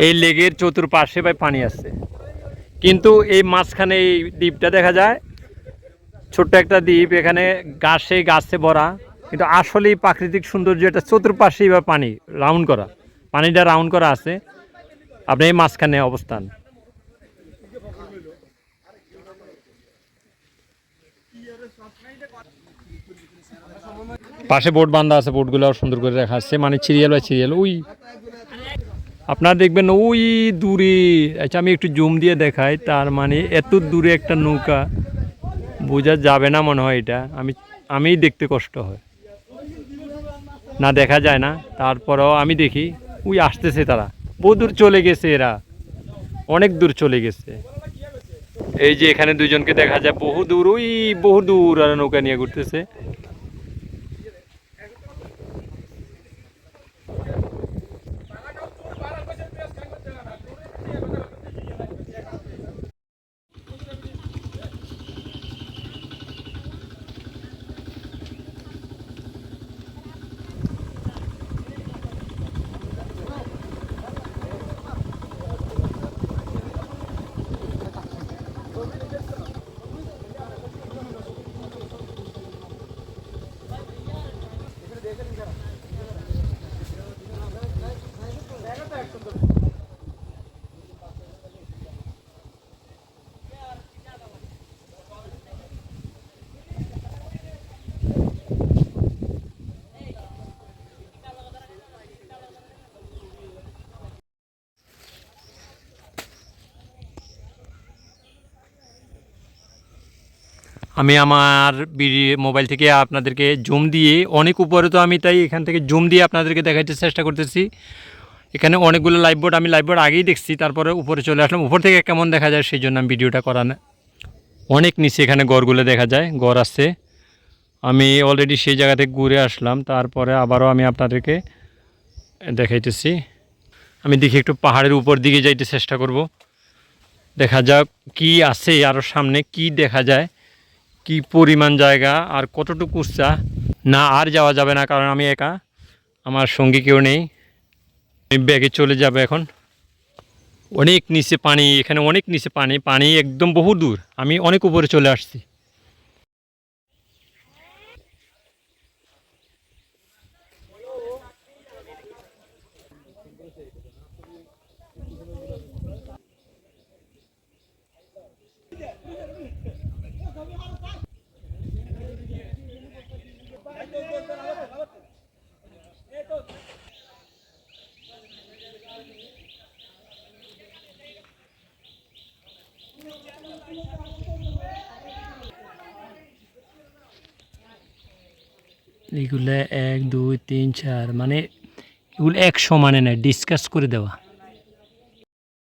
এই লেগের চতুর্পাশে ভাই পানি আছে, কিন্তু এই মাঝখানে এই দ্বীপটা দেখা যায় ছোট্ট একটা দ্বীপ, এখানে গাছে ভরা, কিন্তু আসলেই প্রাকৃতিক সৌন্দর্য এটা চতুর্পাশেই বা পানি রাউন্ড করা, পানিটা রাউন্ড করা আছে, আপনি এই মাঝখানে অবস্থান। পাশে বোট বান্ধা আছে, বোটগুলো সুন্দর করে দেখা যাচ্ছে, মানে সিরিয়াল বাই সিরিয়াল। ওই আপনারা দেখবেন ওই দূরে, আচ্ছা আমি একটু জুম দিয়ে দেখাই, তার মানে এত দূরে একটা নৌকা, বোঝা যাবে না মনে হয়, এটা আমি দেখতে কষ্ট হয় না, দেখা যায় না, তারপরেও আমি দেখি ওই আসতেছে, তারা বহু দূর চলে গেছে, এরা অনেক দূর চলে গেছে। এই যে এখানে দুজনকে দেখা যায় বহু দূর, ওই বহু দূর আর নৌকা নিয়ে ঘুরতেছে। আমি আমার মোবাইল থেকে আপনাদেরকে জুম দিয়ে অনেক উপরে, তো আমি তাই এখান থেকে জুম দিয়ে আপনাদেরকে দেখাইতে চেষ্টা করতেছি। এখানে অনেকগুলো লাইভবোট, আমি লাইভবোট আগেই দেখছি, তারপরে উপরে চলে আসলাম, উপর থেকে কেমন দেখা যায় সেই জন্য আমি ভিডিওটা করা না। অনেক নিচে এখানে গড়গুলো দেখা যায়, গড় আছে, আমি অলরেডি সেই জায়গা থেকে ঘুরে আসলাম, তারপরে আবারও আমি আপনাদেরকে দেখাইতেছি। আমি দেখি একটু পাহাড়ের উপর দিকে যাইতে চেষ্টা করব, দেখা যাক কি আছে আরও সামনে, কি দেখা যায়, কি পরিমাণ জায়গা আর কতটুকু উচ্চা। না আর যাওয়া যাবে না, কারণ আমি একা, আমার সঙ্গী কেউ নেই, আমি ব্যাগে চলে যাবে এখন। অনেক নিচে পানি, এখানে অনেক নিচে পানি, পানি একদম বহু দূর, আমি অনেক উপরে চলে আসছি। এইগুলো 1 2 3 4, মানে এগুলো এক সমানে নেয়, ডিসকাস করে দেওয়া।